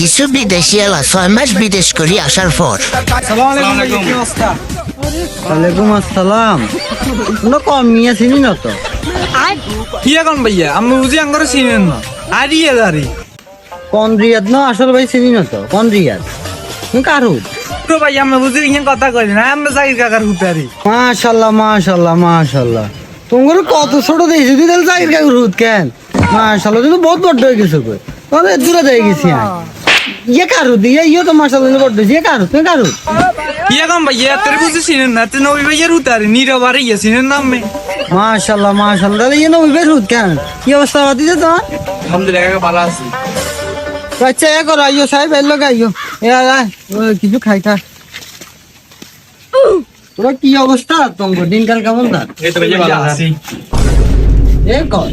কিছু বিদেশি এলা 6 মাস বিদেশ করি আসার পর ওয়ালাইকুম আসসালাম। কোনো কম মিয়া চিনি না তো। কি এখন ভাইয়া আমি বুঝি আঙ্গরে চিনেন না আরিয়ে দাঁড়ি কোন রিয়াদ না আসল ভাই চিনি না তো। কোন রিয়াদ তুমি কারু? তো ভাই আমি বুঝি ইয়ে কথা কই না আমি জাহির কাকার হুতারি মাশাল্লাহ মাশাল্লাহ মাশাল্লাহ। তোমার কত ছোট দিয়েছি তুই তাহলে চাকরি কাকুর হুদ কেন? মাশাল্লাহ তুই তো বহুত বড় হয়ে গেছো কই। তবে দূরে দিয়ে গেছি আমি। ইয়ে কারু দিয়ে ইয়ে তো মাশাল্লাহ বড় হয়েছে। ইয়ে কারু তুমি কারু? কি এখন ভাইয়া তোর বুঝি চিনেন না তুই নবী ভাইয়ের হুতারি নীরব ইয়ে চিনেন না আমি মাশাল্লাহ মাশাল্লাহ তাহলে ইয়ে নবী বের হুদ কেন? কি অবস্থা বাতিছে তোমার? আলহামদুলিল্লাহ ভালো আছি আচ্ছা এ করো আইও সাহেব এর লোক আইও। এ আয় কিছু খাই খা। তোর কি অবস্থা? তোমার দিনকাল কেমন না? এই তো ভাইয়া ভালো আছি এ কর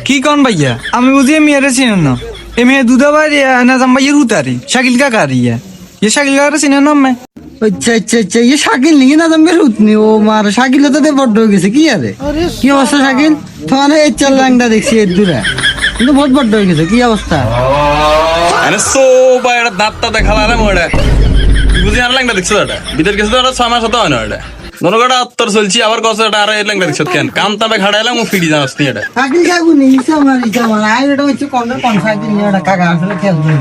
কি কোন ভাইয়া আমি বুঝি মেয়েরে চিনেন না এ মেয়ে দুধাবাই নাজাম ভাইয়ের হুতারি শাকিল কাকার ইয়ে শাকিল কাকার চিনেন না আমি আচ্ছা আচ্ছা আচ্ছা ইয়ে শাকিল নিয়ে না তুমি রুতনি ও মার শাকিল তো বড্ড হয়ে গেছে কি আরে কি অবস্থা শাকিল? তোমার এই চাল লাংটা দেখছি এর দূরে কিন্তু বহুত বড্ড হয়ে গেছে কি অবস্থা? আরে সো ভাই এটা দাঁতটা দেখালাম ওটা বুঝি আর ল্যাংটা দেখছো এটা বিদের কিছু তো 6 মাস হতো না এটা ননগড়া উত্তর চলছি আবার কত এটা আর এই ল্যাংটা দেখছো কেন কাম তাবে খাড়াইলাম ও ফিডি জানাস নি এটা শাকিল কাকু নিছে আমার ইচ্ছা মানে আই এটা হচ্ছে কোন শাকিল নিয়ে ওটা কাকা আসলে খেয়াল করি